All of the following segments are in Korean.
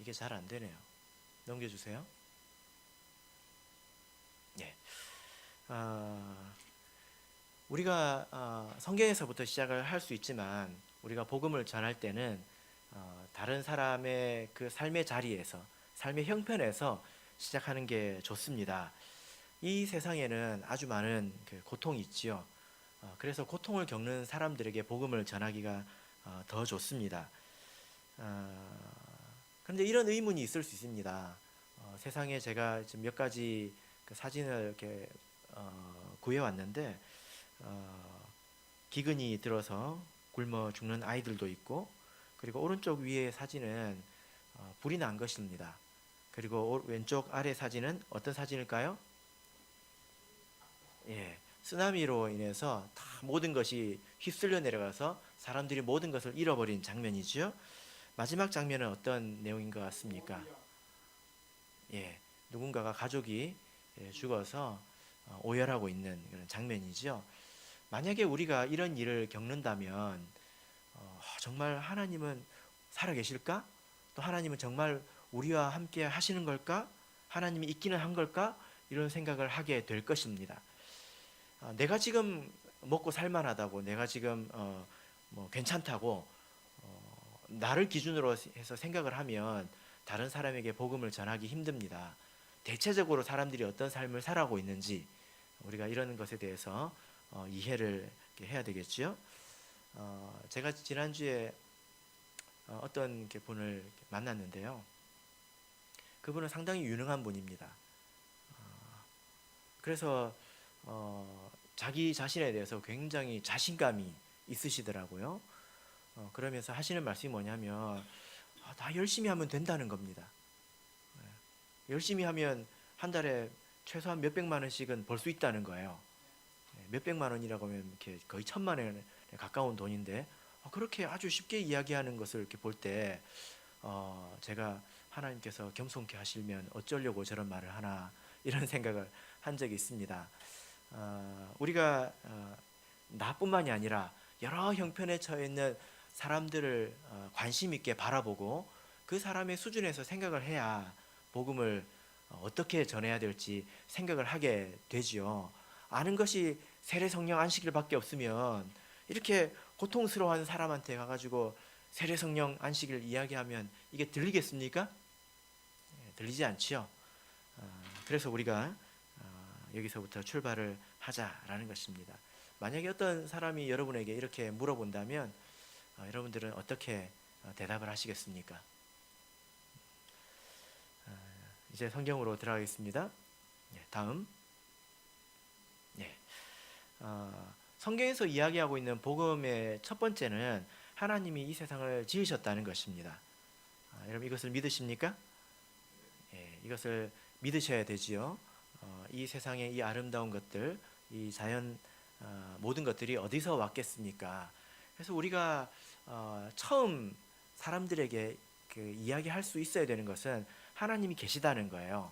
이게 잘 안 되네요. 넘겨주세요. 예. 우리가 성경에서부터 시작을 할 수 있지만 우리가 복음을 전할 때는 다른 사람의 그 삶의 자리에서, 삶의 형편에서 시작하는 게 좋습니다. 이 세상에는 아주 많은 그 고통이 있지요. 그래서 고통을 겪는 사람들에게 복음을 전하기가 더 좋습니다. 그런데 이런 의문이 있을 수 있습니다. 세상에 제가 지금 몇 가지 그 사진을 이렇게 구해왔는데 기근이 들어서 굶어 죽는 아이들도 있고, 그리고 오른쪽 위에 사진은 불이 난 것입니다. 그리고 왼쪽 아래 사진은 어떤 사진일까요? 예, 쓰나미로 인해서 다 모든 것이 휩쓸려 내려가서 사람들이 모든 것을 잃어버린 장면이죠. 마지막 장면은 어떤 내용인 것 같습니까? 예, 누군가가 가족이 죽어서 오열하고 있는 그런 장면이죠. 만약에 우리가 이런 일을 겪는다면 정말 하나님은 살아계실까? 또 하나님은 정말 우리와 함께 하시는 걸까? 하나님이 있기는 한 걸까? 이런 생각을 하게 될 것입니다. 내가 지금 먹고 살만하다고, 내가 지금 뭐 괜찮다고 나를 기준으로 해서 생각을 하면 다른 사람에게 복음을 전하기 힘듭니다. 대체적으로 사람들이 어떤 삶을 살아가고 있는지 우리가 이런 것에 대해서 이해를 해야 되겠죠. 제가 지난주에 어떤 분을 만났는데요. 그분은 상당히 유능한 분입니다. 그래서 자기 자신에 대해서 굉장히 자신감이 있으시더라고요. 그러면서 하시는 말씀이 뭐냐면 다 열심히 하면 된다는 겁니다. 열심히 하면 한 달에 최소한 몇백만 원씩은 벌 수 있다는 거예요. 몇백만 원이라고 하면 이렇게 거의 1,000만 원에 가까운 돈인데 그렇게 아주 쉽게 이야기하는 것을 이렇게 볼 때 제가 하나님께서 겸손케 하시면 어쩌려고 저런 말을 하나 이런 생각을 한 적이 있습니다. 우리가 나뿐만이 아니라 여러 형편에 처해 있는 사람들을 관심 있게 바라보고 그 사람의 수준에서 생각을 해야 복음을 어떻게 전해야 될지 생각을 하게 되지요. 아는 것이 세례 성령 안식일밖에 없으면 이렇게 고통스러워하는 사람한테 가가지고 세례 성령 안식일 이야기하면 이게 들리겠습니까? 들리지 않지요. 그래서 우리가 여기서부터 출발을 하자라는 것입니다. 만약에 어떤 사람이 여러분에게 이렇게 물어본다면 여러분들은 어떻게 대답을 하시겠습니까? 이제 성경으로 들어가겠습니다. 다음. 성경에서 이야기하고 있는 복음의 첫 번째는 하나님이 이 세상을 지으셨다는 것입니다. 여러분 이것을 믿으십니까? 이것을 믿으셔야 되지요. 이 세상의 이 아름다운 것들, 이 자연 모든 것들이 어디서 왔겠습니까? 그래서 우리가 처음 사람들에게 그 이야기할 수 있어야 되는 것은 하나님이 계시다는 거예요.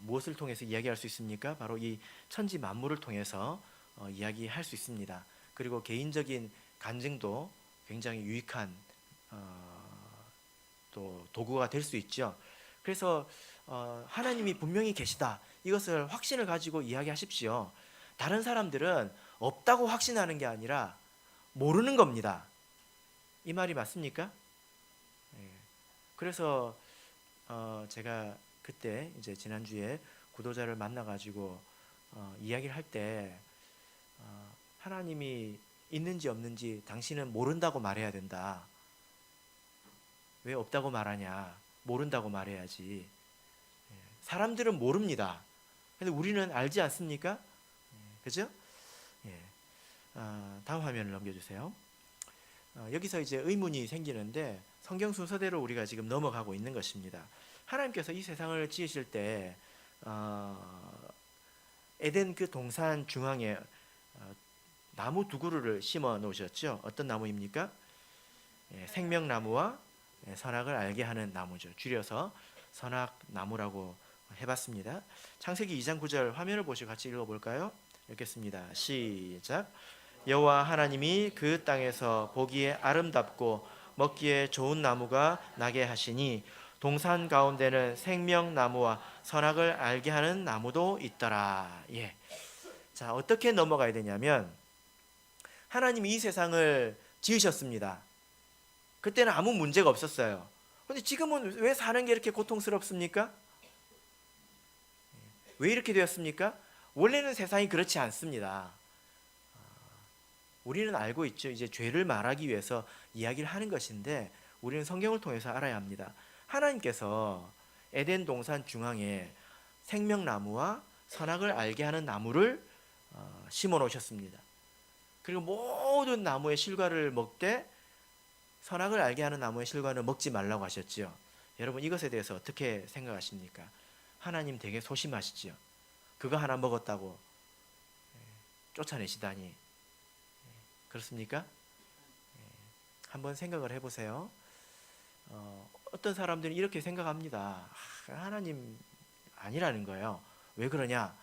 무엇을 통해서 이야기할 수 있습니까? 바로 이 천지 만물을 통해서 이야기할 수 있습니다. 그리고 개인적인 간증도 굉장히 유익한 또 도구가 될 수 있죠. 그래서 하나님이 분명히 계시다. 이것을 확신을 가지고 이야기하십시오. 다른 사람들은 없다고 확신하는 게 아니라 모르는 겁니다. 이 말이 맞습니까? 그래서 제가 그때 이제 지난주에 구도자를 만나가지고 이야기를 할 때 하나님이 있는지 없는지 당신은 모른다고 말해야 된다. 왜 없다고 말하냐? 모른다고 말해야지. 사람들은 모릅니다. 근데 우리는 알지 않습니까? 그죠? 다음 화면을 넘겨주세요. 여기서 이제 의문이 생기는데 성경 순서대로 우리가 지금 넘어가고 있는 것입니다. 하나님께서 이 세상을 지으실 때 에덴 그 동산 중앙에 나무 두 그루를 심어 놓으셨죠. 어떤 나무입니까? 생명나무와 선악을 알게 하는 나무죠. 줄여서 선악나무라고 해봤습니다. 창세기 2장 9절 화면을 보시고 같이 읽어볼까요? 읽겠습니다. 시작. 여호와 하나님이 그 땅에서 보기에 아름답고 먹기에 좋은 나무가 나게 하시니 동산 가운데는 생명나무와 선악을 알게 하는 나무도 있더라. 예. 자, 어떻게 넘어가야 되냐면 하나님이 이 세상을 지으셨습니다. 그때는 아무 문제가 없었어요. 근데 지금은 왜 사는 게 이렇게 고통스럽습니까? 왜 이렇게 되었습니까? 원래는 세상이 그렇지 않습니다. 우리는 알고 있죠. 이제 죄를 말하기 위해서 이야기를 하는 것인데 우리는 성경을 통해서 알아야 합니다. 하나님께서 에덴 동산 중앙에 생명나무와 선악을 알게 하는 나무를 심어 놓으셨습니다. 그리고 모든 나무의 실과를 먹되 선악을 알게 하는 나무의 실과는 먹지 말라고 하셨지요. 여러분 이것에 대해서 어떻게 생각하십니까? 하나님 되게 소심하시지요. 그거 하나 먹었다고 쫓아내시다니. 그렇습니까? 한번 생각을 해보세요. 어떤 사람들은 이렇게 생각합니다. 하나님 아니라는 거예요. 왜 그러냐?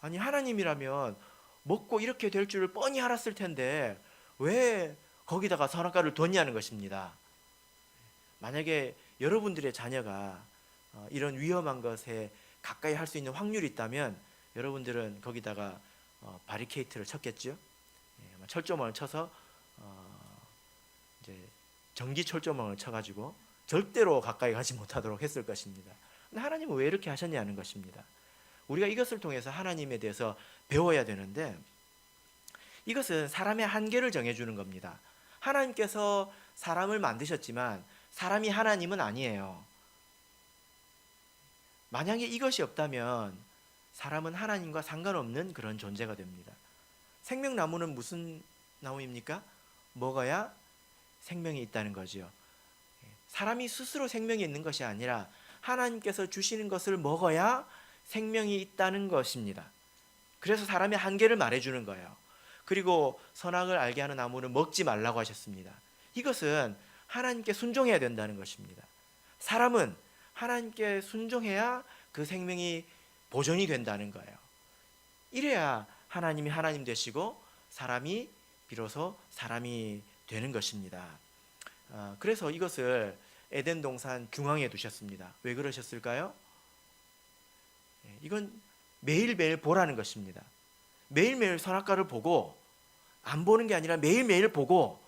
아니 하나님이라면 먹고 이렇게 될 줄을 뻔히 알았을 텐데 왜 거기다가 선악과를 뒀냐는 것입니다. 만약에 여러분들의 자녀가 이런 위험한 것에 가까이 할 수 있는 확률이 있다면 여러분들은 거기다가 바리케이트를 쳤겠죠. 철조망을 쳐서 이제 전기 철조망을 쳐가지고 절대로 가까이 가지 못하도록 했을 것입니다. 근데 하나님은 왜 이렇게 하셨냐는 것입니다. 우리가 이것을 통해서 하나님에 대해서 배워야 되는데 이것은 사람의 한계를 정해주는 겁니다. 하나님께서 사람을 만드셨지만 사람이 하나님은 아니에요. 만약에 이것이 없다면 사람은 하나님과 상관없는 그런 존재가 됩니다. 생명나무는 무슨 나무입니까? 먹어야 생명이 있다는 거지요. 사람이 스스로 생명이 있는 것이 아니라 하나님께서 주시는 것을 먹어야 생명이 있다는 것입니다. 그래서 사람의 한계를 말해주는 거예요. 그리고 선악을 알게 하는 나무는 먹지 말라고 하셨습니다. 이것은 하나님께 순종해야 된다는 것입니다. 사람은 하나님께 순종해야 그 생명이 보존이 된다는 거예요. 이래야 하나님이 하나님 되시고 사람이 비로소 사람이 되는 것입니다. 그래서 이것을 에덴 동산 중앙에 두셨습니다. 왜 그러셨을까요? 이건 매일매일 보라는 것입니다. 매일매일 선악과를 보고 안 보는 게 아니라 매일매일 보고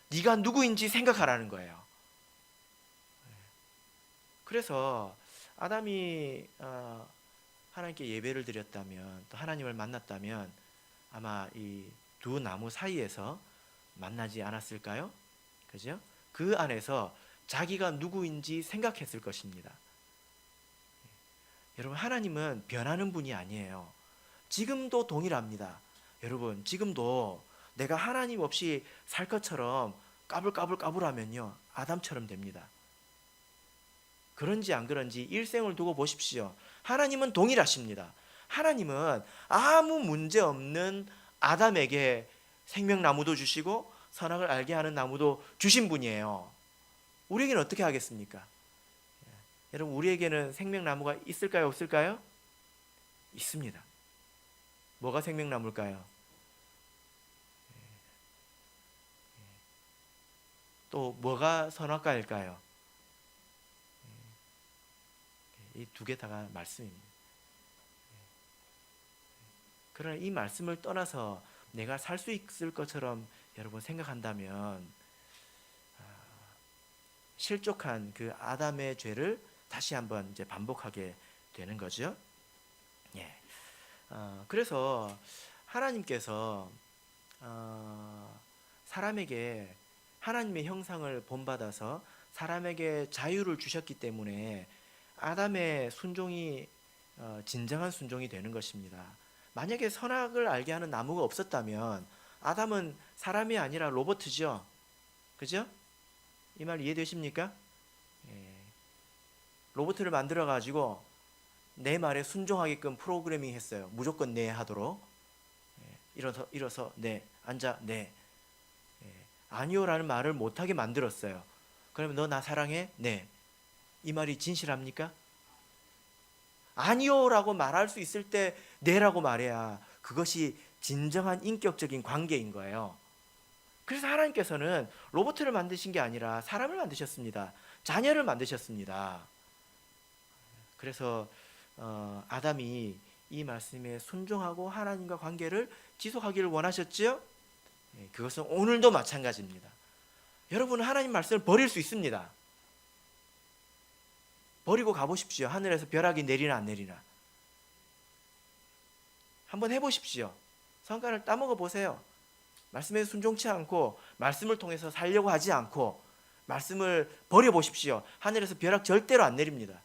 네가 누구인지 생각하라는 거예요. 그래서 아담이 하나님께 예배를 드렸다면 또 하나님을 만났다면 아마 이 두 나무 사이에서 만나지 않았을까요? 그죠? 그 안에서 자기가 누구인지 생각했을 것입니다. 여러분 하나님은 변하는 분이 아니에요. 지금도 동일합니다. 여러분 지금도 내가 하나님 없이 살 것처럼 까불까불까불하면요 아담처럼 됩니다. 그런지 안 그런지 일생을 두고 보십시오. 하나님은 동일하십니다. 하나님은 아무 문제 없는 아담에게 생명나무도 주시고 선악을 알게 하는 나무도 주신 분이에요. 우리에게는 어떻게 하겠습니까? 여러분 우리에게는 생명나무가 있을까요 없을까요? 있습니다. 뭐가 생명나무일까요? 또 뭐가 선악과일까요? 이 두 개 다가 말씀입니다. 그러나 이 말씀을 떠나서 내가 살 수 있을 것처럼 여러분 생각한다면 실족한 그 아담의 죄를 다시 한번 이제 반복하게 되는 거죠. 예. 그래서 하나님께서 사람에게 하나님의 형상을 본받아서 사람에게 자유를 주셨기 때문에 아담의 순종이 진정한 순종이 되는 것입니다. 만약에 선악을 알게 하는 나무가 없었다면 아담은 사람이 아니라 로봇이죠. 그죠? 이 말 이해되십니까? 예. 로봇을 만들어 가지고 내 말에 순종하게끔 프로그래밍 했어요. 무조건 네 하도록. 예. 일어서 네, 앉아 네. 예. 아니요라는 말을 못하게 만들었어요. 그러면 너 나 사랑해? 네. 이 말이 진실합니까? 아니요라고 말할 수 있을 때 네라고 말해야 그것이 진정한 인격적인 관계인 거예요. 그래서 하나님께서는 로봇을 만드신 게 아니라 사람을 만드셨습니다. 자녀를 만드셨습니다. 그래서 아담이 이 말씀에 순종하고 하나님과 관계를 지속하기를 원하셨지요? 그것은 오늘도 마찬가지입니다. 여러분은 하나님 말씀을 버릴 수 있습니다. 버리고 가보십시오. 하늘에서 벼락이 내리나 안 내리나. 한번 해보십시오. 성과를 따먹어 보세요. 말씀에 순종치 않고 말씀을 통해서 살려고 하지 않고 말씀을 버려보십시오. 하늘에서 벼락 절대로 안 내립니다.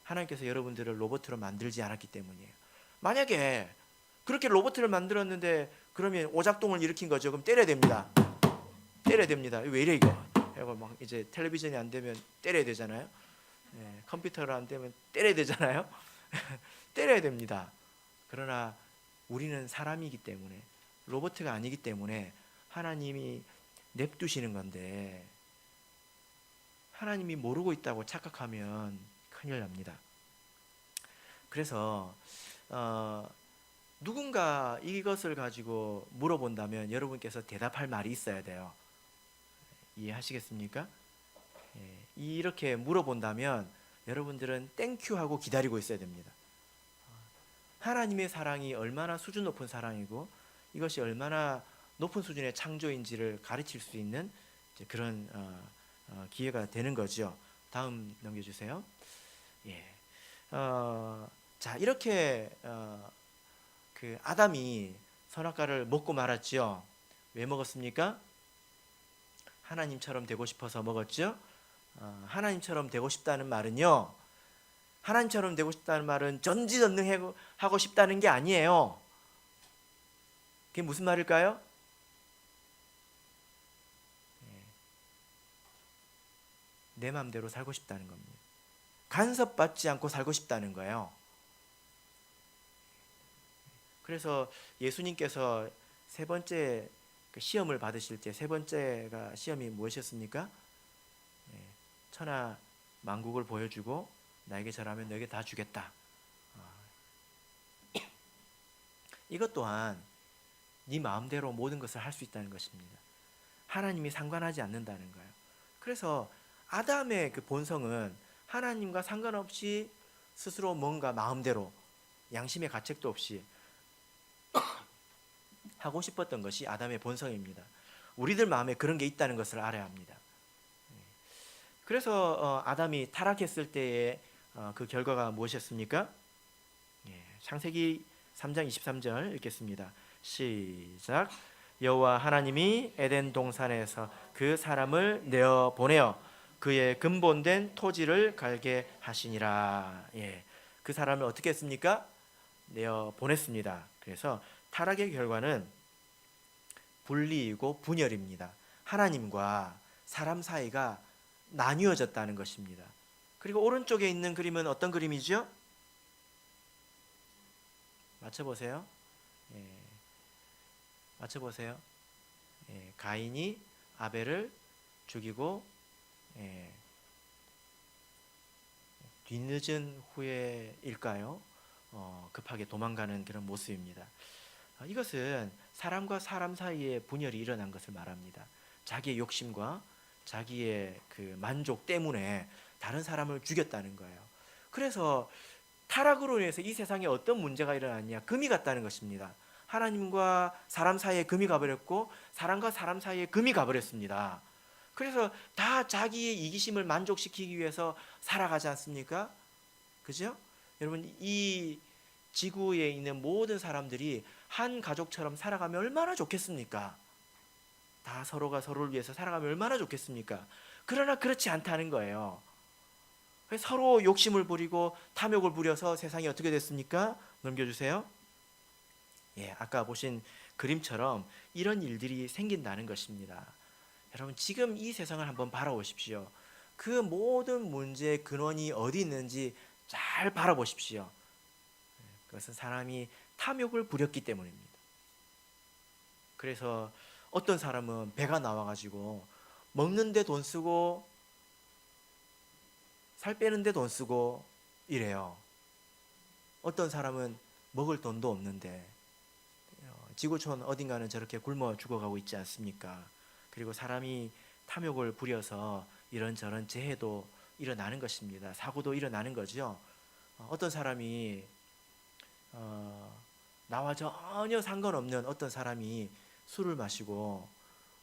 하나님께서 여러분들을 로봇으로 만들지 않았기 때문이에요. 만약에 그렇게 로봇을 만들었는데 그러면 오작동을 일으킨 거죠. 그럼 때려야 됩니다. 때려야 됩니다. 왜 이래 이거? 하고 막 이제 텔레비전이 안 되면 때려야 되잖아요. 컴퓨터로 안 되면 때려야 되잖아요. 때려야 됩니다. 그러나 우리는 사람이기 때문에 로봇가 아니기 때문에 하나님이 냅두시는 건데 하나님이 모르고 있다고 착각하면 큰일 납니다. 그래서 누군가 이것을 가지고 물어본다면 여러분께서 대답할 말이 있어야 돼요. 이해하시겠습니까? 이렇게 물어본다면 여러분들은 땡큐 하고 기다리고 있어야 됩니다. 하나님의 사랑이 얼마나 수준 높은 사랑이고 이것이 얼마나 높은 수준의 창조인지를 가르칠 수 있는 그런 기회가 되는 거죠. 다음 넘겨주세요. 자, 이렇게 그 아담이 선악과를 먹고 말았죠. 왜 먹었습니까? 하나님처럼 되고 싶어서 먹었죠. 하나님처럼 되고 싶다는 말은요, 하나님처럼 되고 싶다는 말은 전지전능하고 싶다는 게 아니에요. 그게 무슨 말일까요? 내 마음대로 살고 싶다는 겁니다. 간섭받지 않고 살고 싶다는 거예요. 그래서 예수님께서 세 번째 시험을 받으실 때 세 번째가 시험이 무엇이었습니까? 천하 만국을 보여주고 나에게 절하면 너에게 다 주겠다. 이것 또한 네 마음대로 모든 것을 할 수 있다는 것입니다. 하나님이 상관하지 않는다는 거예요. 그래서 아담의 그 본성은 하나님과 상관없이 스스로 뭔가 마음대로 양심의 가책도 없이 하고 싶었던 것이 아담의 본성입니다. 우리들 마음에 그런 게 있다는 것을 알아야 합니다. 그래서 아담이 타락했을 때의 그 결과가 무엇이었습니까? 창세기 3장 23절 읽겠습니다. 시작. 여호와 하나님이 에덴 동산에서 그 사람을 내어 보내어 그의 근본된 토지를 갈게 하시니라. 그 사람을 어떻게 했습니까? 내어 보냈습니다. 그래서 타락의 결과는 분리이고 분열입니다. 하나님과 사람 사이가 나뉘어졌다는 것입니다. 그리고 오른쪽에 있는 그림은 어떤 그림이죠? 맞춰보세요. 맞춰보세요. 가인이 아벨을 죽이고 뒤늦은 후에일까요? 급하게 도망가는 그런 모습입니다. 이것은 사람과 사람 사이에 분열이 일어난 것을 말합니다. 자기의 욕심과 자기의 그 만족 때문에 다른 사람을 죽였다는 거예요. 그래서 타락으로 인해서 이 세상에 어떤 문제가 일어났냐? 금이 갔다는 것입니다. 하나님과 사람 사이에 금이 가버렸고 사람과 사람 사이에 금이 가버렸습니다. 그래서 다 자기의 이기심을 만족시키기 위해서 살아가지 않습니까? 그죠? 여러분, 이 지구에 있는 모든 사람들이 한 가족처럼 살아가면 얼마나 좋겠습니까? 다 서로가 서로를 위해서 살아가면 얼마나 좋겠습니까? 그러나 그렇지 않다는 거예요. 서로 욕심을 부리고 탐욕을 부려서 세상이 어떻게 됐습니까? 넘겨주세요. 아까 보신 그림처럼 이런 일들이 생긴다는 것입니다. 여러분, 지금 이 세상을 한번 바라보십시오. 그 모든 문제의 근원이 어디 있는지 잘 바라보십시오. 그것은 사람이 탐욕을 부렸기 때문입니다. 그래서 어떤 사람은 배가 나와가지고 먹는데 돈 쓰고 살 빼는데 돈 쓰고 이래요. 어떤 사람은 먹을 돈도 없는데 지구촌 어딘가는 저렇게 굶어 죽어가고 있지 않습니까? 그리고 사람이 탐욕을 부려서 이런저런 재해도 일어나는 것입니다. 사고도 일어나는 거죠. 어떤 사람이 나와 전혀 상관없는 어떤 사람이 술을 마시고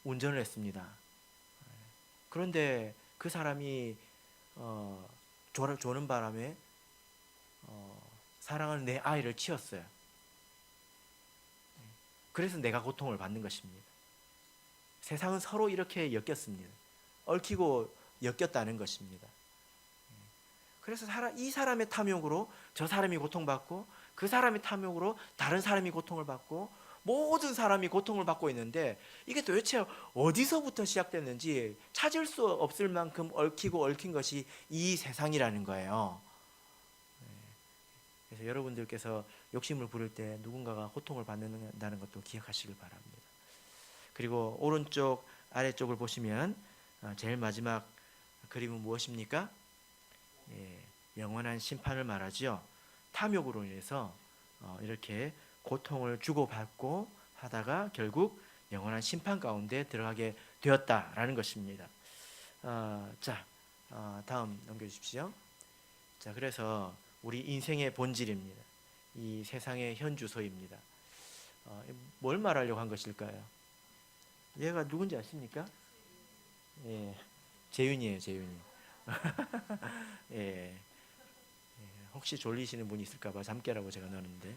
운전을 했습니다. 그런데 그 사람이 조는 바람에 사랑하는 내 아이를 치었어요. 그래서 내가 고통을 받는 것입니다. 세상은 서로 이렇게 엮였습니다. 얽히고 엮였다는 것입니다. 그래서 이 사람의 탐욕으로 저 사람이 고통받고, 그 사람의 탐욕으로 다른 사람이 고통을 받고, 모든 사람이 고통을 받고 있는데, 이게 도대체 어디서부터 시작됐는지 찾을 수 없을 만큼 얽히고 얽힌 것이 이 세상이라는 거예요. 그래서 여러분들께서 욕심을 부릴 때 누군가가 고통을 받는다는 것도 기억하시길 바랍니다. 그리고 오른쪽 아래쪽을 보시면 제일 마지막 그림은 무엇입니까? 영원한 심판을 말하죠. 탐욕으로 인해서 이렇게 고통을 주고받고 하다가 결국 영원한 심판 가운데 들어가게 되었다라는 것입니다. 자, 다음 넘겨주십시오. 자, 그래서 우리 인생의 본질입니다. 이 세상의 현주소입니다. 뭘 말하려고 한 것일까요? 얘가 누군지 아십니까? 예, 재윤이에요, 재윤이. 예, 혹시 졸리시는 분이 있을까봐 잠 깨라고 제가 넣었는데,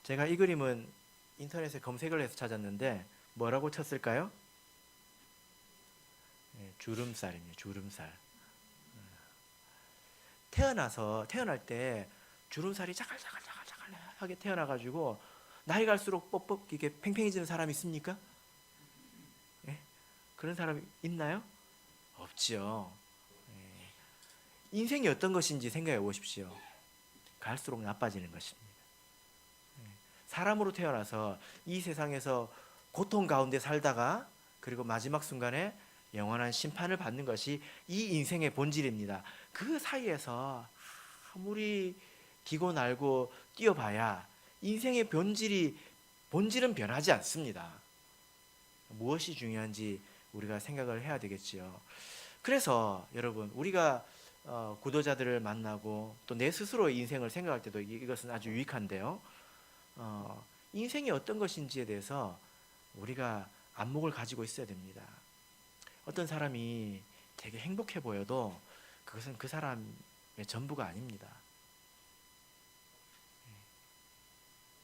제가 이 그림은 인터넷에 검색을 해서 찾았는데 뭐라고 쳤을까요? 주름살입니다. 주름살. 태어날 때 주름살이 자갈자갈하게 태어나가지고 나이 갈수록 뻑뻑 이게 팽팽해지는 사람 있습니까? 예? 그런 사람 있나요? 없죠. 예. 인생이 어떤 것인지 생각해 보십시오. 갈수록 나빠지는 것입니다. 예. 사람으로 태어나서 이 세상에서 고통 가운데 살다가 그리고 마지막 순간에 영원한 심판을 받는 것이 이 인생의 본질입니다. 그 사이에서 아무리 기고 날고 뛰어봐야 인생의 본질은 변하지 않습니다. 무엇이 중요한지 우리가 생각을 해야 되겠지요. 그래서 여러분, 우리가 구도자들을 만나고 또 내 스스로의 인생을 생각할 때도 이것은 아주 유익한데요. 인생이 어떤 것인지에 대해서 우리가 안목을 가지고 있어야 됩니다. 어떤 사람이 되게 행복해 보여도 그것은 그 사람의 전부가 아닙니다.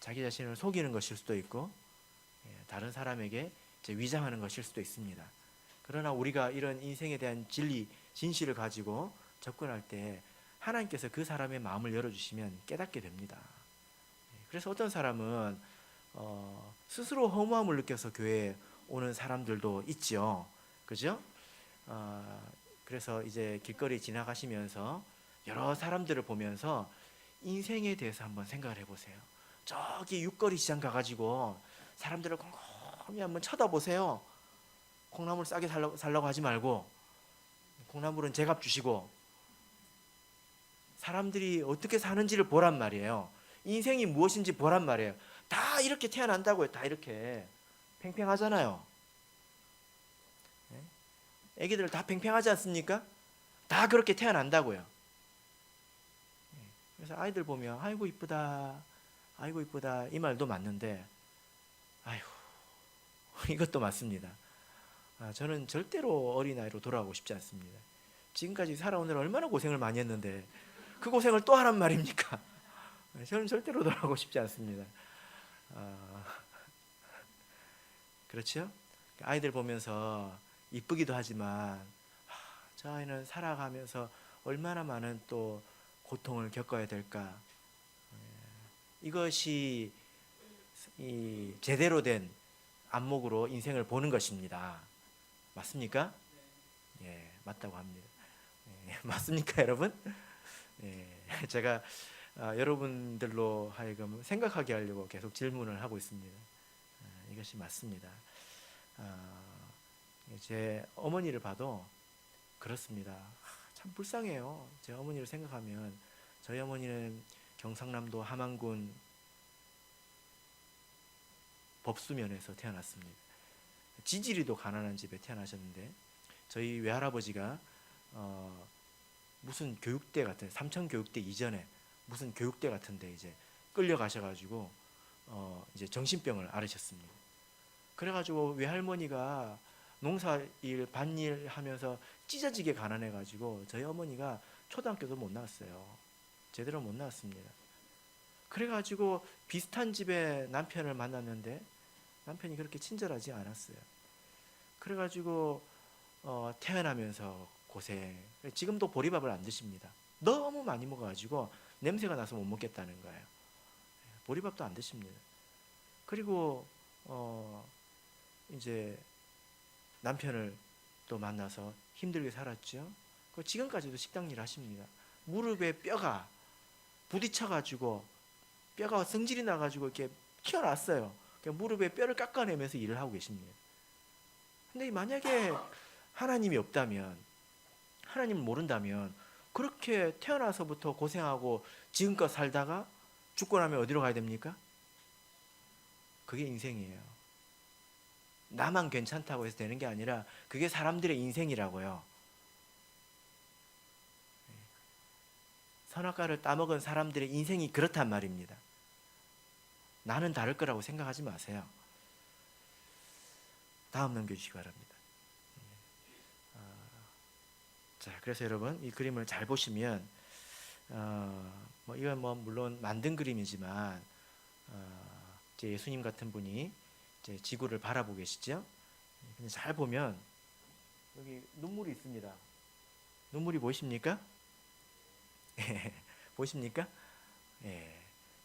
자기 자신을 속이는 것일 수도 있고 다른 사람에게 위장하는 것일 수도 있습니다. 그러나 우리가 이런 인생에 대한 진리, 진실을 가지고 접근할 때 하나님께서 그 사람의 마음을 열어주시면 깨닫게 됩니다. 그래서 어떤 사람은 스스로 허무함을 느껴서 교회에 오는 사람들도 있지요. 그죠? 그래서 이제 길거리 지나가시면서 여러 사람들을 보면서 인생에 대해서 한번 생각을 해보세요. 저기 육거리 시장 가가지고 사람들을 곰곰이 한번 쳐다보세요. 콩나물 싸게 살라고 하지 말고, 콩나물은 제값 주시고, 사람들이 어떻게 사는지를 보란 말이에요. 인생이 무엇인지 보란 말이에요. 다 이렇게 태어난다고요. 다 이렇게 팽팽하잖아요. 애기들 다 팽팽하지 않습니까? 다 그렇게 태어난다고요. 그래서 아이들 보면 아이고 이쁘다, 아이고 이쁘다 이 말도 맞는데, 아이고 이것도 맞습니다. 저는 절대로 어린아이로 돌아가고 싶지 않습니다. 지금까지 살아오느라 얼마나 고생을 많이 했는데 그 고생을 또 하란 말입니까? 저는 절대로 돌아가고 싶지 않습니다. 그렇죠? 아이들 보면서 이쁘기도 하지만 저 아이는 살아가면서 얼마나 많은 또 고통을 겪어야 될까. 이것이 이 제대로 된 안목으로 인생을 보는 것입니다. 맞습니까? 예, 맞다고 합니다. 예, 맞습니까, 여러분? 예, 제가 여러분들로 하여금 생각하게 하려고 계속 질문을 하고 있습니다. 이것이 맞습니다. 제 어머니를 봐도 그렇습니다. 참 불쌍해요. 제 어머니를 생각하면. 저희 어머니는 경상남도 함안군 법수면에서 태어났습니다. 지지리도 가난한 집에 태어나셨는데 저희 외할아버지가 무슨 교육대 같은 삼천 교육대 이전에 무슨 교육대 같은데 이제 끌려가셔가지고 이제 정신병을 앓으셨습니다. 그래가지고 외할머니가 농사일 밭일 하면서 찢어지게 가난해가지고 저희 어머니가 초등학교도 못 나왔어요. 제대로 못 나왔습니다. 그래가지고 비슷한 집에 남편을 만났는데 남편이 그렇게 친절하지 않았어요. 그래가지고 태어나면서 고생. 지금도 보리밥을 안 드십니다. 너무 많이 먹어가지고 냄새가 나서 못 먹겠다는 거예요. 보리밥도 안 드십니다. 그리고 이제 남편을 또 만나서 힘들게 살았죠. 지금까지도 식당 일 하십니다. 무릎에 뼈가 부딪혀가지고 뼈가 성질이 나가지고 이렇게 튀어났어요. 무릎에 뼈를 깎아내면서 일을 하고 계십니다. 근데 만약에 하나님이 없다면, 하나님을 모른다면 그렇게 태어나서부터 고생하고 지금껏 살다가 죽고 나면 어디로 가야 됩니까? 그게 인생이에요. 나만 괜찮다고 해서 되는 게 아니라 그게 사람들의 인생이라고요. 선악과를 따먹은 사람들의 인생이 그렇단 말입니다. 나는 다를 거라고 생각하지 마세요. 다음 넘겨주시기 바랍니다. 자, 그래서 여러분 이 그림을 잘 보시면 이건 물론 만든 그림이지만 이제 예수님 같은 분이 이제 지구를 바라보고 계시죠. 근데 잘 보면 여기 눈물이 있습니다. 눈물이 보이십니까? 보십니까? 예.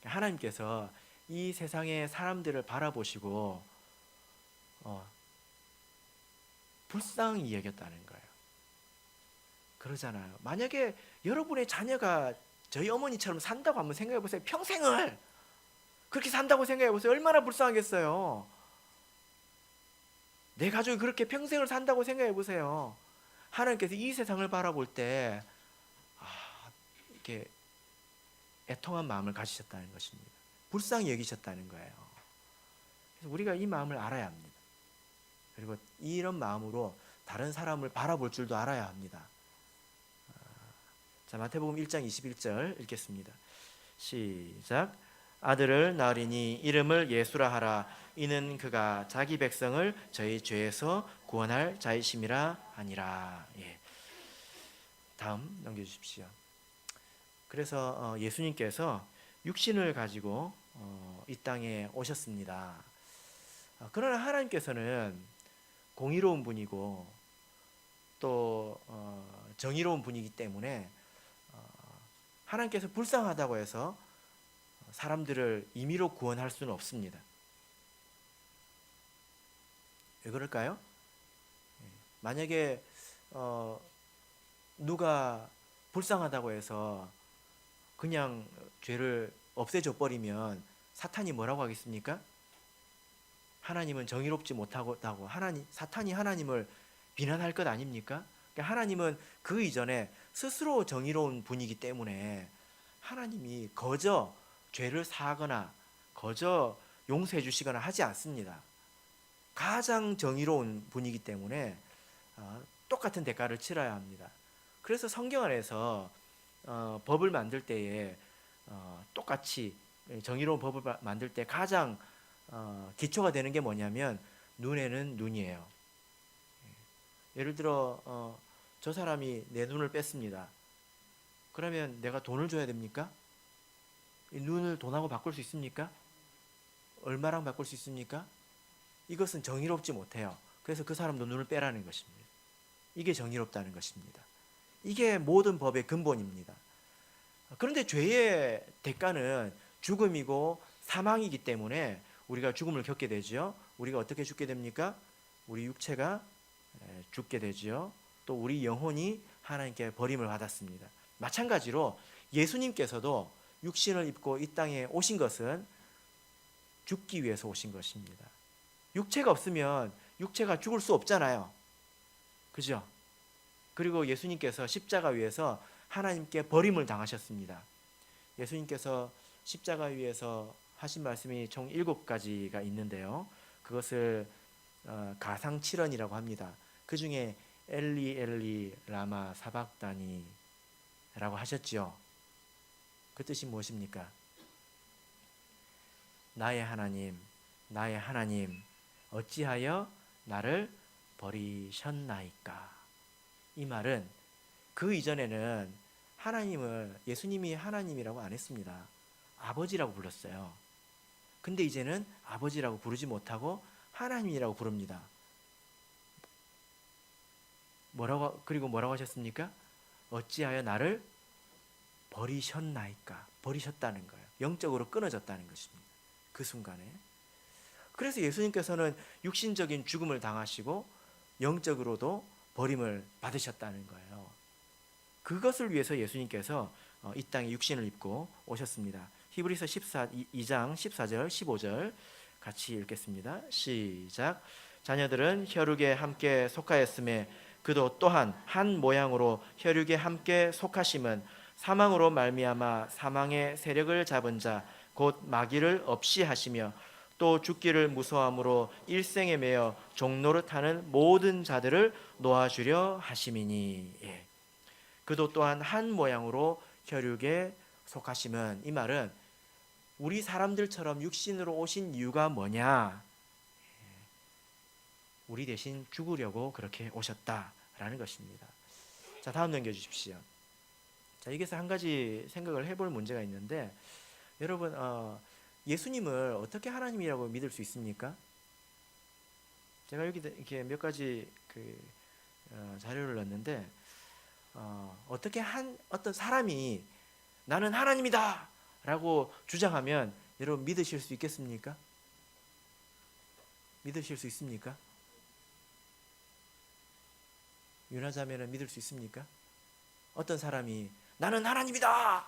하나님께서 이 세상의 사람들을 바라보시고 불쌍히 여겼다는 거예요. 그러잖아요. 만약에 여러분의 자녀가 저희 어머니처럼 산다고 한번 생각해 보세요. 평생을 그렇게 산다고 생각해 보세요. 얼마나 불쌍하겠어요. 내 가족이 그렇게 평생을 산다고 생각해 보세요. 하나님께서 이 세상을 바라볼 때 이렇게 애통한 마음을 가지셨다는 것입니다. 불쌍히 여기셨다는 거예요. 그래서 우리가 이 마음을 알아야 합니다. 그리고 이런 마음으로 다른 사람을 바라볼 줄도 알아야 합니다. 자, 마태복음 1장 21절 읽겠습니다. 시작. 아들을 낳으리니 이름을 예수라 하라. 이는 그가 자기 백성을 저희 죄에서 구원할 자이심이라 하니라. 예. 다음 넘겨주십시오. 그래서 예수님께서 육신을 가지고 이 땅에 오셨습니다. 그러나 하나님께서는 공의로운 분이고 또 정의로운 분이기 때문에 하나님께서 불쌍하다고 해서 사람들을 임의로 구원할 수는 없습니다. 왜 그럴까요? 만약에 누가 불쌍하다고 해서 그냥 죄를 없애줘 버리면 사탄이 뭐라고 하겠습니까? 하나님은 정의롭지 못하고 사탄이 하나님을 비난할 것 아닙니까? 그러니까 하나님은 그 이전에 스스로 정의로운 분이기 때문에 하나님이 거저 죄를 사하거나 거저 용서해 주시거나 하지 않습니다. 가장 정의로운 분이기 때문에 똑같은 대가를 치러야 합니다. 그래서 성경 안에서 법을 만들 때에 똑같이 정의로운 법을 만들 때 가장 기초가 되는 게 뭐냐면 눈에는 눈이에요. 예를 들어 저 사람이 내 눈을 뺐습니다. 그러면 내가 돈을 줘야 됩니까? 이 눈을 돈하고 바꿀 수 있습니까? 얼마랑 바꿀 수 있습니까? 이것은 정의롭지 못해요. 그래서 그 사람도 눈을 빼라는 것입니다. 이게 정의롭다는 것입니다. 이게 모든 법의 근본입니다. 그런데 죄의 대가는 죽음이고 사망이기 때문에 우리가 죽음을 겪게 되죠. 우리가 어떻게 죽게 됩니까? 우리 육체가 죽게 되죠. 또 우리 영혼이 하나님께 버림을 받았습니다. 마찬가지로 예수님께서도 육신을 입고 이 땅에 오신 것은 죽기 위해서 오신 것입니다. 육체가 없으면 육체가 죽을 수 없잖아요. 그죠? 그리고 예수님께서 십자가 위에서 하나님께 버림을 당하셨습니다. 예수님께서 십자가 위에서 하신 말씀이 총 7가지가 있는데요. 그것을 가상칠언이라고 합니다. 그 중에 엘리 엘리 라마 사박다니 라고 하셨죠. 그 뜻이 무엇입니까? 나의 하나님, 나의 하나님, 어찌하여 나를 버리셨나이까? 이 말은 그 이전에는 하나님을, 예수님이 하나님이라고 안 했습니다. 아버지라고 불렀어요. 근데 이제는 아버지라고 부르지 못하고 하나님이라고 부릅니다. 그리고 뭐라고 하셨습니까? 어찌하여 나를 버리셨나이까? 버리셨다는 거예요. 영적으로 끊어졌다는 것입니다. 그 순간에. 그래서 예수님께서는 육신적인 죽음을 당하시고 영적으로도 버림을 받으셨다는 거예요. 그것을 위해서 예수님께서 이 땅에 육신을 입고 오셨습니다. 히브리서 2장 14절 15절 같이 읽겠습니다. 시작. 자녀들은 혈육에 함께 속하였음에 그도 또한 한 모양으로 혈육에 함께 속하심은 사망으로 말미암아 사망의 세력을 잡은 자 곧 마귀를 없이 하시며 또 죽기를 무서함으로 일생에 매여 종노릇하는 모든 자들을 놓아주려 하심이니. 예. 그도 또한 한 모양으로 혈육에 속하심은, 이 말은 우리 사람들처럼 육신으로 오신 이유가 뭐냐? 우리 대신 죽으려고 그렇게 오셨다라는 것입니다. 자, 다음 넘겨주십시오. 자, 여기서 한 가지 생각을 해볼 문제가 있는데, 여러분, 예수님을 어떻게 하나님이라고 믿을 수 있습니까? 제가 여기 이렇게 몇 가지 자료를 넣었는데, 어떻게 어떤 사람이 나는 하나님이다 라고 주장하면 여러분 믿으실 수 있겠습니까? 믿으실 수 있습니까? 유나자매는 믿을 수 있습니까? 어떤 사람이 나는 하나님이다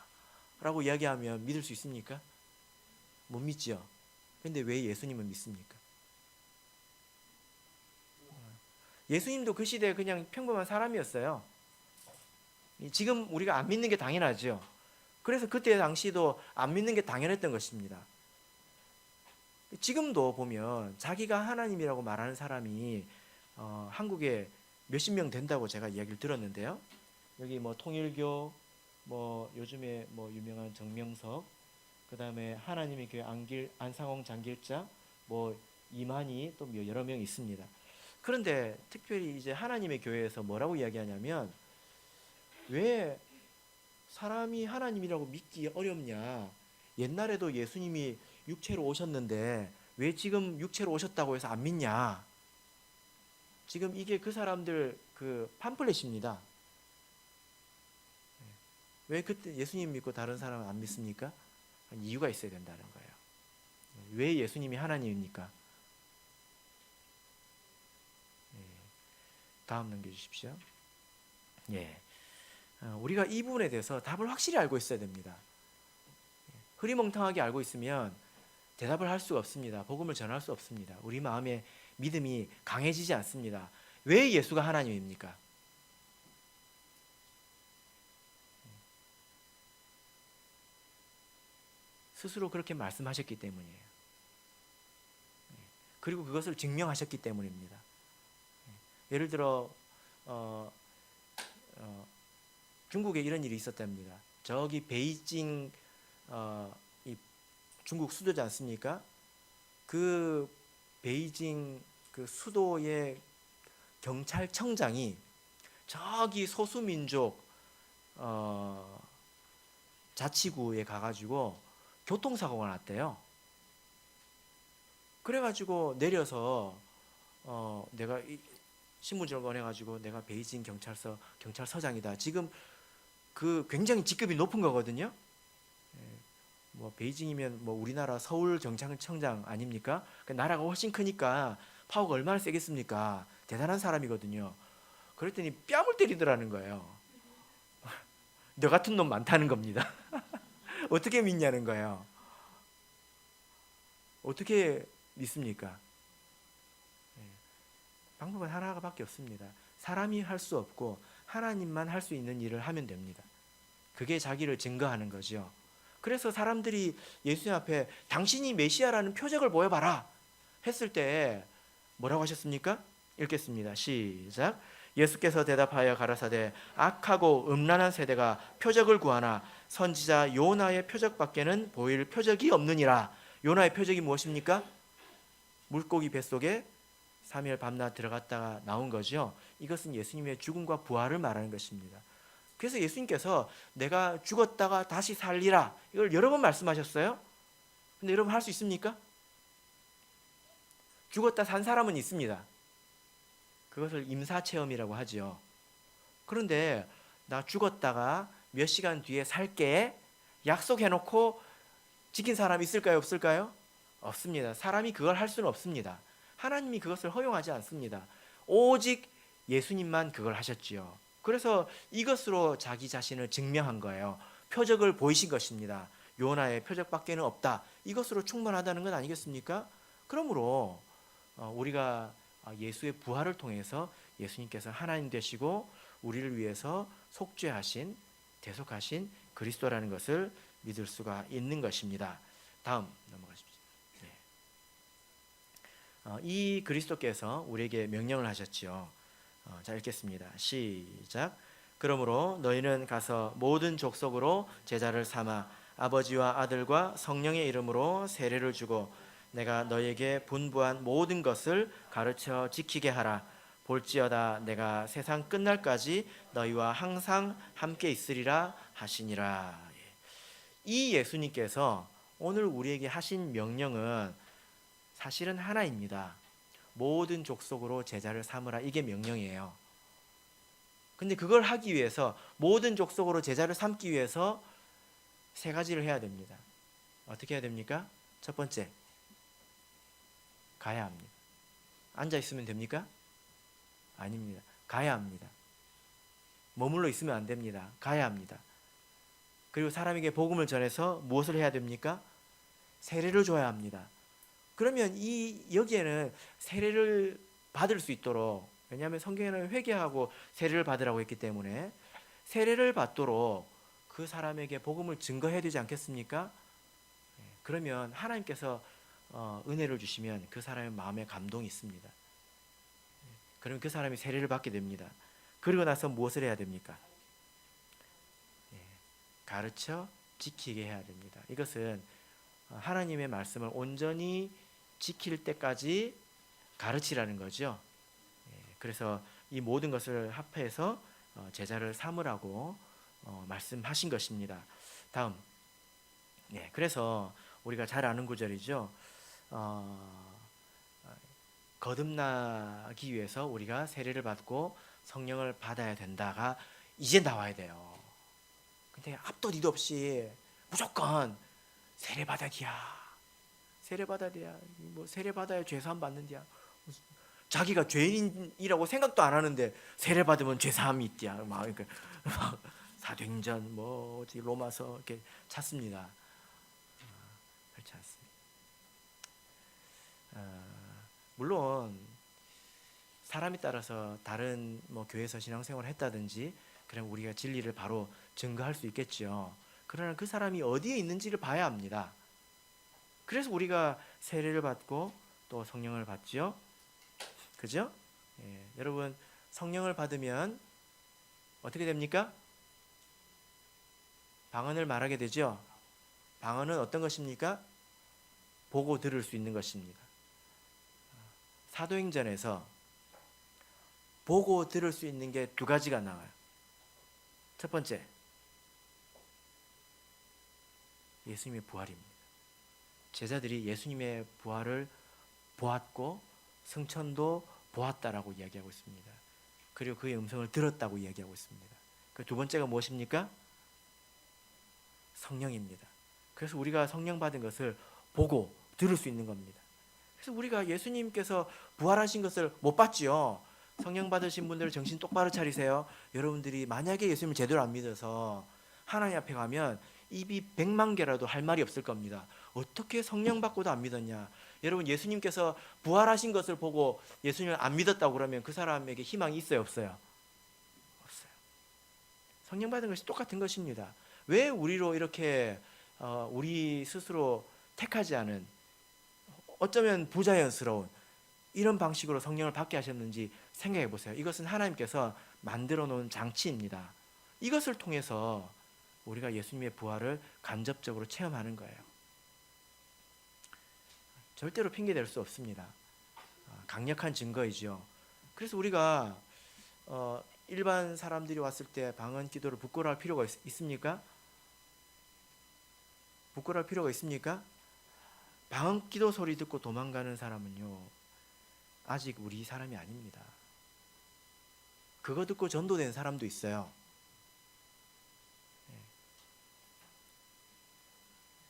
라고 이야기하면 믿을 수 있습니까? 못 믿죠. 근데 왜 예수님은 믿습니까? 예수님도 그 시대에 그냥 평범한 사람이었어요. 지금 우리가 안 믿는 게 당연하죠. 그래서 그때 당시도 안 믿는 게 당연했던 것입니다. 지금도 보면 자기가 하나님이라고 말하는 사람이 한국에 몇십 명 된다고 제가 이야기를 들었는데요. 여기 뭐 통일교, 뭐 요즘에 뭐 유명한 정명석, 그 다음에 하나님의 교회 안상홍 장길자, 뭐 이만희, 또 여러 명 있습니다. 그런데 특별히 이제 하나님의 교회에서 뭐라고 이야기하냐면, 왜 사람이 하나님이라고 믿기 어렵냐? 옛날에도 예수님이 육체로 오셨는데 왜 지금 육체로 오셨다고 해서 안 믿냐? 지금 이게 그 사람들 그 팜플렛입니다. 왜 그때 예수님 믿고 다른 사람은 안 믿습니까? 이유가 있어야 된다는 거예요. 왜 예수님이 하나님입니까? 다음 넘겨주십시오. 예. 우리가 이 부분에 대해서 답을 확실히 알고 있어야 됩니다. 흐리멍텅하게 알고 있으면 대답을 할 수가 없습니다. 복음을 전할 수 없습니다. 우리 마음에 믿음이 강해지지 않습니다. 왜 예수가 하나님입니까? 스스로 그렇게 말씀하셨기 때문이에요. 그리고 그것을 증명하셨기 때문입니다. 예를 들어 중국에 이런 일이 있었답니다. 저기 베이징 이 중국 수도지 않습니까? 그 베이징 그 수도의 경찰청장이 저기 소수민족 자치구에 가가지고 교통사고가 났대요. 그래가지고 내려서 내가 신분증을 꺼내가지고 내가 베이징 경찰서장이다. 지금 그 굉장히 직급이 높은 거거든요. 뭐 베이징이면 뭐 우리나라 서울 경찰청장 아닙니까? 나라가 훨씬 크니까 파워가 얼마나 세겠습니까? 대단한 사람이거든요. 그랬더니 뺨을 때리더라는 거예요. 너 같은 놈 많다는 겁니다. 어떻게 믿냐는 거예요. 어떻게 믿습니까? 방법은 하나밖에 없습니다. 사람이 할 수 없고 하나님만 할 수 있는 일을 하면 됩니다. 그게 자기를 증거하는 거죠. 그래서 사람들이 예수님 앞에 당신이 메시아라는 표적을 보여봐라 했을 때 뭐라고 하셨습니까? 읽겠습니다. 시작. 예수께서 대답하여 가라사대 악하고 음란한 세대가 표적을 구하나 선지자 요나의 표적밖에는 보일 표적이 없느니라. 요나의 표적이 무엇입니까? 물고기 뱃속에 3일 밤낮 들어갔다가 나온 거죠. 이것은 예수님의 죽음과 부활을 말하는 것입니다. 그래서 예수님께서 내가 죽었다가 다시 살리라, 이걸 여러 번 말씀하셨어요. 근데 여러분 할 수 있습니까? 죽었다 산 사람은 있습니다. 그것을 임사체험이라고 하죠. 그런데 나 죽었다가 몇 시간 뒤에 살게 약속해놓고 지킨 사람이 있을까요? 없을까요? 없습니다. 사람이 그걸 할 수는 없습니다. 하나님이 그것을 허용하지 않습니다. 오직 예수님만 그걸 하셨지요. 그래서 이것으로 자기 자신을 증명한 거예요. 표적을 보이신 것입니다. 요나의 표적밖에는 없다. 이것으로 충분하다는 건 아니겠습니까? 그러므로 우리가 예수의 부활을 통해서 예수님께서 하나님 되시고 우리를 위해서 속죄하신, 대속하신 그리스도라는 것을 믿을 수가 있는 것입니다. 다음 넘어가십시오. 이 그리스도께서 우리에게 명령을 하셨지요. 자, 읽겠습니다. 시작. 그러므로 너희는 가서 모든 족속으로 제자를 삼아 아버지와 아들과 성령의 이름으로 세례를 주고 내가 너희에게 분부한 모든 것을 가르쳐 지키게 하라. 볼지어다 내가 세상 끝날까지 너희와 항상 함께 있으리라 하시니라. 이 예수님께서 오늘 우리에게 하신 명령은 사실은 하나입니다. 모든 족속으로 제자를 삼으라, 이게 명령이에요. 근데 그걸 하기 위해서, 모든 족속으로 제자를 삼기 위해서 세 가지를 해야 됩니다. 어떻게 해야 됩니까? 첫 번째, 가야 합니다. 앉아 있으면 됩니까? 아닙니다. 가야 합니다. 머물러 있으면 안 됩니다. 가야 합니다. 그리고 사람에게 복음을 전해서 무엇을 해야 됩니까? 세례를 줘야 합니다. 그러면 여기에는 세례를 받을 수 있도록, 왜냐하면 성경에는 회개하고 세례를 받으라고 했기 때문에 세례를 받도록 그 사람에게 복음을 증거해야 되지 않겠습니까? 그러면 하나님께서 은혜를 주시면 그 사람의 마음에 감동이 있습니다. 그러면 그 사람이 세례를 받게 됩니다. 그리고 나서 무엇을 해야 됩니까? 가르쳐 지키게 해야 됩니다. 이것은 하나님의 말씀을 온전히 지킬 때까지 가르치라는 거죠. 그래서 이 모든 것을 합해서 제자를 삼으라고 말씀하신 것입니다. 다음, 그래서 우리가 잘 아는 구절이죠. 거듭나기 위해서 우리가 세례를 받고 성령을 받아야 된다가 이제 나와야 돼요. 근데 앞도 뒤도 없이 무조건 세례 받아야 세례 받아야 돼. 뭐 세례 받아야 죄사함 받는디야. 자기가 죄인이라고 생각도 안 하는데 세례 받으면 죄사함이 있디야. 막 사도행전 뭐 로마서 이렇게 찾습니다. 그렇지 않습니다. 물론 사람에 따라서 다른 뭐 교회에서 신앙생활을 했다든지 그럼 우리가 진리를 바로 증거할 수 있겠죠. 그러나 그 사람이 어디에 있는지를 봐야 합니다. 그래서 우리가 세례를 받고 또 성령을 받죠. 그죠? 여러분 성령을 받으면 어떻게 됩니까? 방언을 말하게 되죠. 방언은 어떤 것입니까? 보고 들을 수 있는 것입니다. 사도행전에서 보고 들을 수 있는 게 두 가지가 나와요. 첫 번째, 예수님의 부활입니다. 제자들이 예수님의 부활을 보았고 승천도 보았다라고 이야기하고 있습니다. 그리고 그의 음성을 들었다고 이야기하고 있습니다. 그 두 번째가 무엇입니까? 성령입니다. 그래서 우리가 성령 받은 것을 보고 들을 수 있는 겁니다. 그래서 우리가 예수님께서 부활하신 것을 못 봤지요. 성령 받으신 분들 정신 똑바로 차리세요. 여러분들이 만약에 예수님을 제대로 안 믿어서 하나님 앞에 가면 입이 100만 개라도 할 말이 없을 겁니다. 어떻게 성령 받고도 안 믿었냐. 여러분 예수님께서 부활하신 것을 보고 예수님을 안 믿었다고 그러면 그 사람에게 희망이 있어요 없어요? 없어요. 성령 받은 것이 똑같은 것입니다. 왜 우리로 이렇게 우리 스스로 택하지 않은, 어쩌면 부자연스러운, 이런 방식으로 성령을 받게 하셨는지 생각해 보세요. 이것은 하나님께서 만들어 놓은 장치입니다. 이것을 통해서 우리가 예수님의 부활을 간접적으로 체험하는 거예요. 절대로 핑계댈 수 없습니다. 강력한 증거이죠. 그래서 우리가 일반 사람들이 왔을 때 방언 기도를 부끄러워할 필요가 있습니까? 부끄러워할 필요가 있습니까? 방언 기도 소리 듣고 도망가는 사람은요, 아직 우리 사람이 아닙니다. 그거 듣고 전도된 사람도 있어요.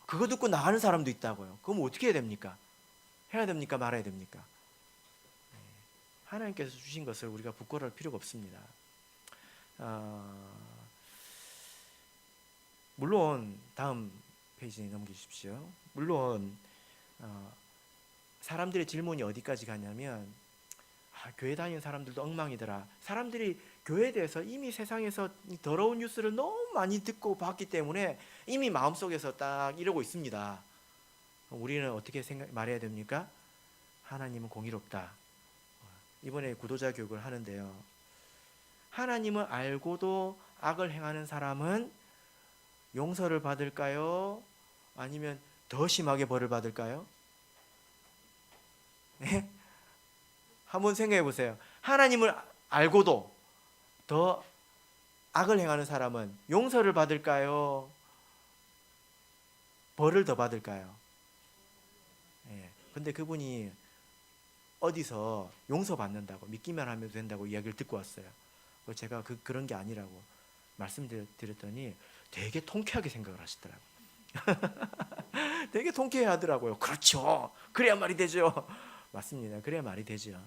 그거 듣고 나가는 사람도 있다고요. 그럼 어떻게 해야 됩니까? 해야 됩니까? 말아야 됩니까? 하나님께서 주신 것을 우리가 부끄러워할 필요가 없습니다. 물론 다음 페이지 넘기십시오. 물론 사람들의 질문이 어디까지 가냐면 교회 다니는 사람들도 엉망이더라. 사람들이 교회에 대해서 이미 세상에서 더러운 뉴스를 너무 많이 듣고 봤기 때문에 이미 마음속에서 딱 이러고 있습니다. 우리는 어떻게 말해야 됩니까? 하나님은 공의롭다. 이번에 구도자 교육을 하는데요. 하나님을 알고도 악을 행하는 사람은 용서를 받을까요? 아니면 더 심하게 벌을 받을까요? 네? 한번 생각해 보세요. 하나님을 알고도 더 악을 행하는 사람은 용서를 받을까요? 벌을 더 받을까요? 근데 그분이 어디서 용서받는다고 믿기만 하면 된다고 이야기를 듣고 왔어요. 제가 그런 게 아니라고 말씀드렸더니 되게 통쾌하게 생각을 하시더라고요. 되게 통쾌해 하더라고요. 그렇죠. 그래야 말이 되죠. 맞습니다. 그래야 말이 되죠.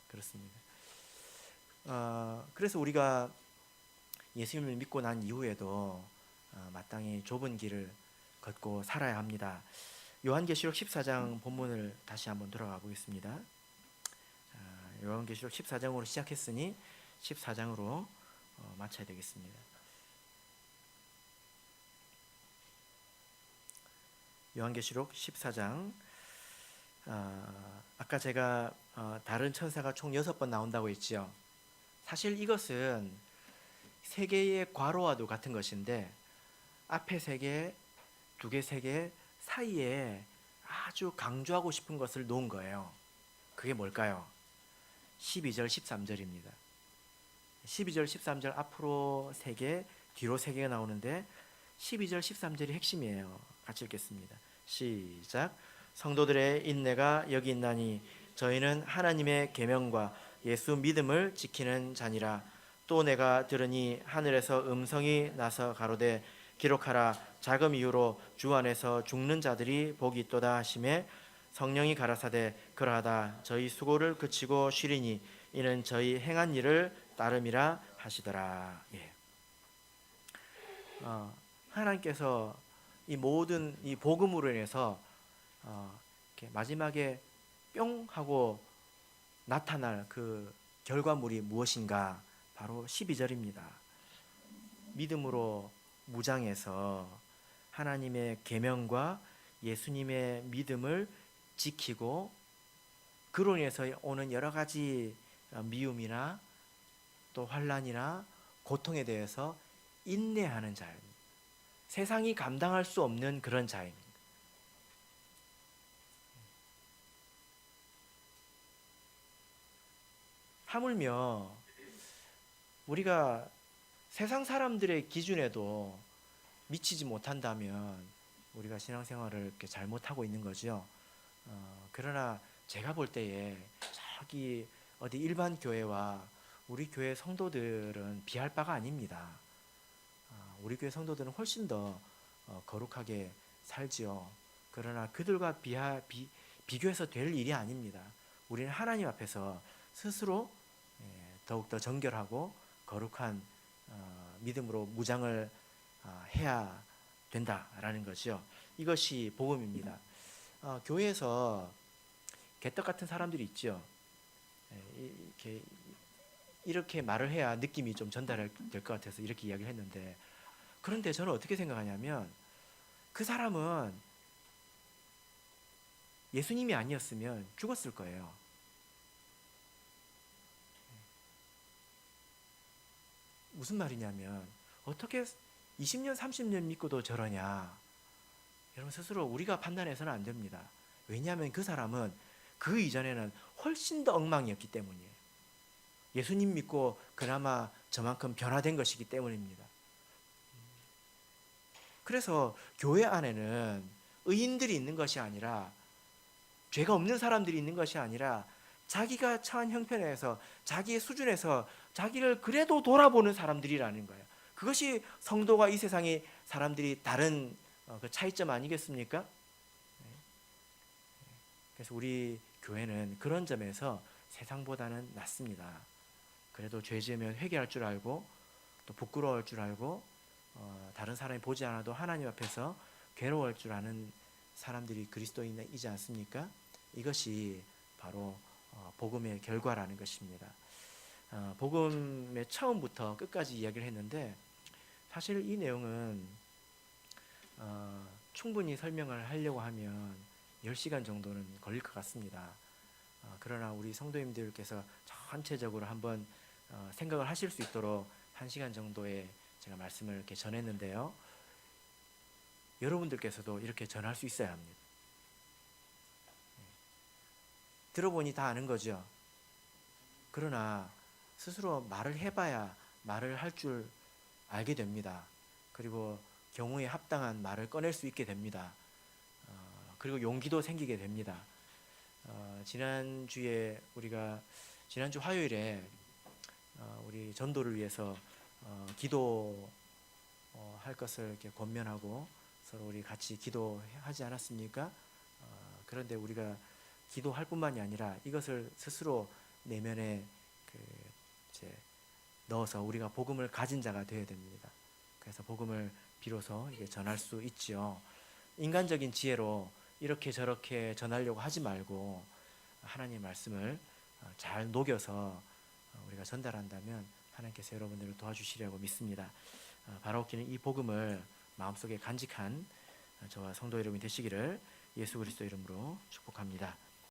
그렇습니다. 그래서 우리가 예수님을 믿고 난 이후에도 마땅히 좁은 길을 걷고 살아야 합니다. 요한계시록 14장 본문을 다시 한번 돌아가 보겠습니다. 요한계시록 14장으로 시작했으니 14장으로 마쳐야 되겠습니다. 요한계시록 14장. 아까 제가 다른 천사가 총 6번 나온다고 했지요. 사실 이것은 세 개의 괄호와도 같은 것인데 앞에 3개, 2개, 3개 사이에 아주 강조하고 싶은 것을 놓은 거예요. 그게 뭘까요? 12절, 13절입니다. 12절, 13절 앞으로 3개, 뒤로 3개가 나오는데 12절, 13절이 핵심이에요. 같이 읽겠습니다. 시작. 성도들의 인내가 여기 있나니 저희는 하나님의 계명과 예수 믿음을 지키는 자니라. 또 내가 들으니 하늘에서 음성이 나서 가로되 기록하라. 자금 이후로 주 안에서 죽는 자들이 복이 있도다 하시매 성령이 가라사대 그러하다 저희 수고를 그치고 쉬리니 이는 저희 행한 일을 따름이라 하시더라. 하나님께서 이 모든 이 복음으로 인해서 이렇게 마지막에 뿅 하고 나타날 그 결과물이 무엇인가? 바로 12절입니다. 믿음으로 무장해서 하나님의 계명과 예수님의 믿음을 지키고 그로 인해서 오는 여러 가지 미움이나 또 환난이나 고통에 대해서 인내하는 자입니다. 세상이 감당할 수 없는 그런 자입니다. 하물며 우리가 세상 사람들의 기준에도 미치지 못한다면 우리가 신앙생활을 이렇게 잘못하고 있는 거죠. 그러나 제가 볼 때에 저기 어디 일반 교회와 우리 교회 성도들은 비할 바가 아닙니다. 우리 교회 성도들은 훨씬 더 거룩하게 살지요. 그러나 그들과 비교해서 될 일이 아닙니다. 우리는 하나님 앞에서 스스로 더욱더 정결하고 거룩한 믿음으로 무장을 해야 된다라는 거죠. 이것이 복음입니다. 교회에서 개떡 같은 사람들이 있죠. 이렇게 말을 해야 느낌이 좀 전달될 것 같아서 이렇게 이야기를 했는데, 그런데 저는 어떻게 생각하냐면 그 사람은 예수님이 아니었으면 죽었을 거예요. 무슨 말이냐면 어떻게 20년 30년 믿고도 저러냐. 여러분 스스로 우리가 판단해서는 안 됩니다. 왜냐하면 그 사람은 그 이전에는 훨씬 더 엉망이었기 때문이에요. 예수님 믿고 그나마 저만큼 변화된 것이기 때문입니다. 그래서 교회 안에는 의인들이 있는 것이 아니라, 죄가 없는 사람들이 있는 것이 아니라, 자기가 처한 형편에서 자기의 수준에서 자기를 그래도 돌아보는 사람들이라는 거예요. 그것이 성도가 이 세상의 사람들이 다른 그 차이점 아니겠습니까? 그래서 우리 교회는 그런 점에서 세상보다는 낫습니다. 그래도 죄 지으면 회개할 줄 알고 또 부끄러울 줄 알고 다른 사람이 보지 않아도 하나님 앞에서 괴로울 줄 아는 사람들이 그리스도인이지 않습니까? 이것이 바로 복음의 결과라는 것입니다. 복음의 처음부터 끝까지 이야기를 했는데, 사실 이 내용은 충분히 설명을 하려고 하면 10시간 정도는 걸릴 것 같습니다. 그러나 우리 성도님들께서 전체적으로 한번 생각을 하실 수 있도록 1시간 정도의 제가 말씀을 이렇게 전했는데요. 여러분들께서도 이렇게 전할 수 있어야 합니다. 들어보니 다 아는 거죠. 그러나 스스로 말을 해봐야 말을 할 줄 알게 됩니다. 그리고 경우에 합당한 말을 꺼낼 수 있게 됩니다. 그리고 용기도 생기게 됩니다. 지난주 화요일에 우리 전도를 위해서 기도할 것을 이렇게 권면하고 서로 우리 같이 기도하지 않았습니까? 그런데 우리가 기도할 뿐만이 아니라 이것을 스스로 내면에 이제 넣어서 우리가 복음을 가진 자가 되어야 됩니다. 그래서 복음을 비로소 이게 전할 수 있지요. 인간적인 지혜로 이렇게 저렇게 전하려고 하지 말고 하나님의 말씀을 잘 녹여서 우리가 전달한다면 하나님께서 여러분들을 도와주시려고 믿습니다. 바라옵기는 이 복음을 마음속에 간직한 저와 성도 여러분이 되시기를 예수 그리스도 이름으로 축복합니다.